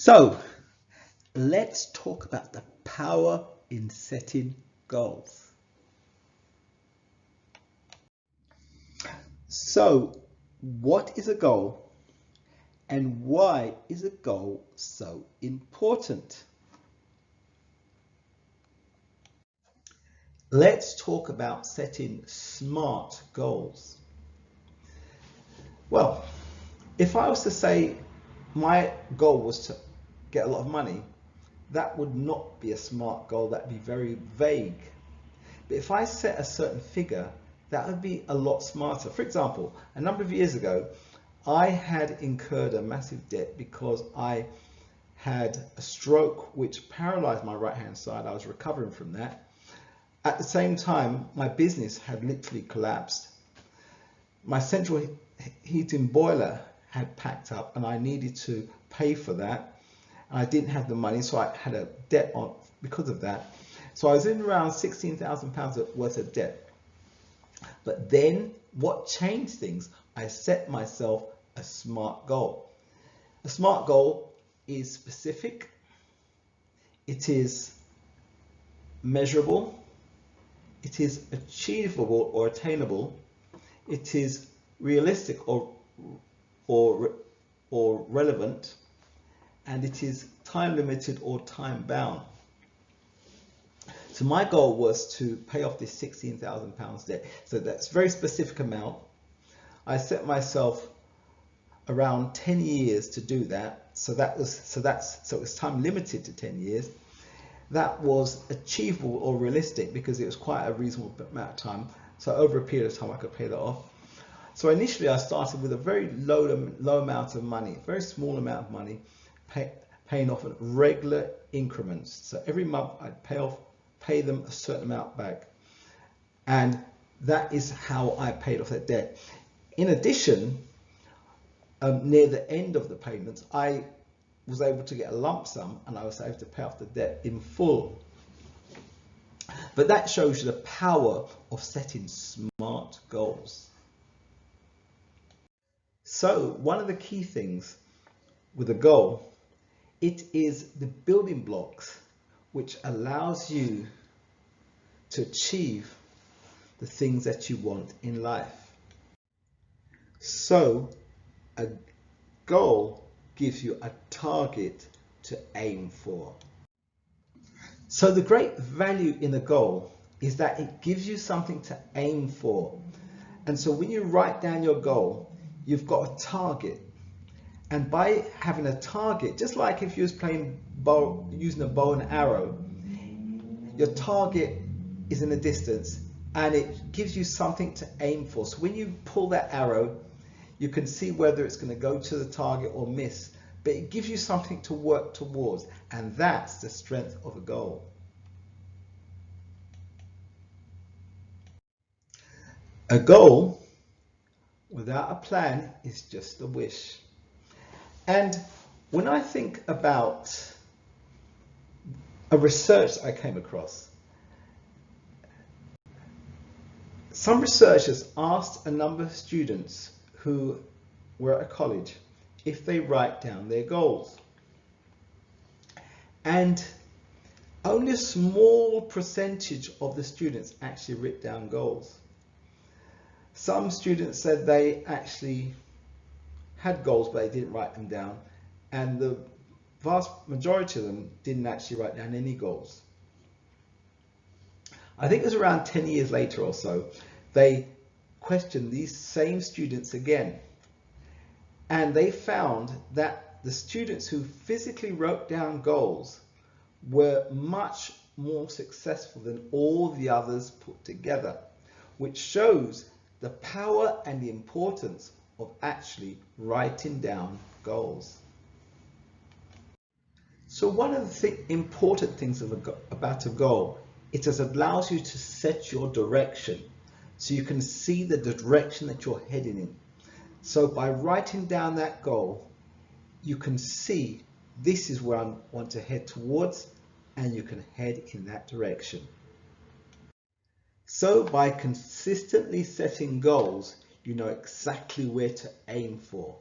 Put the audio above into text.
So let's talk about the power in setting goals. So what is a goal and why is a goal so important? Let's talk about setting SMART goals. Well, if I was to say my goal was to get a lot of money, that would not be a SMART goal, that would be very vague. But if I set a certain figure, that would be a lot smarter. For example, a number of years ago, I had incurred a massive debt because I had a stroke which paralyzed my right hand side. I was recovering from that. At the same time, my business had literally collapsed. My central heating boiler had packed up and I needed to pay for that. I didn't have the money, so I had a debt on because of that. So I was in around £16,000 worth of debt. But then what changed things? I set myself a SMART goal. A SMART goal is specific, it is measurable, it is achievable or attainable, it is realistic or relevant, and it is time limited or time bound. So my goal was to pay off this £16,000 debt. So that's a very specific amount. I set myself around 10 years to do that. So it was time limited to 10 years. That was achievable or realistic because it was quite a reasonable amount of time. So over a period of time I could pay that off. So initially I started with a very low amount of money, very small amount of money, paying off in regular increments. So every month I'd pay them a certain amount back. And that is how I paid off that debt. In addition, near the end of the payments, I was able to get a lump sum and I was able to pay off the debt in full. But that shows you the power of setting SMART goals. So one of the key things with a goal, it is the building blocks which allows you to achieve the things that you want in life. So a goal gives you a target to aim for. So the great value in a goal is that it gives you something to aim for. And so when you write down your goal, you've got a target. And by having a target, just like if you was playing using a bow and arrow, your target is in the distance and it gives you something to aim for. So when you pull that arrow, you can see whether it's going to go to the target or miss, but it gives you something to work towards, and that's the strength of a goal. A goal without a plan is just a wish. And when I think about a research I came across, some researchers asked a number of students who were at a college if they write down their goals. And only a small percentage of the students actually wrote down goals. Some students said they actually had goals but they didn't write them down, and the vast majority of them didn't actually write down any goals. I think it was around 10 years later or so, they questioned these same students again, and they found that the students who physically wrote down goals were much more successful than all the others put together, which shows the power and the importance of actually writing down goals. So one of the important things about a goal, it allows you to set your direction, so you can see the direction that you're heading in. So by writing down that goal, you can see this is where I want to head towards, and you can head in that direction. So by consistently setting goals, you know exactly where to aim for.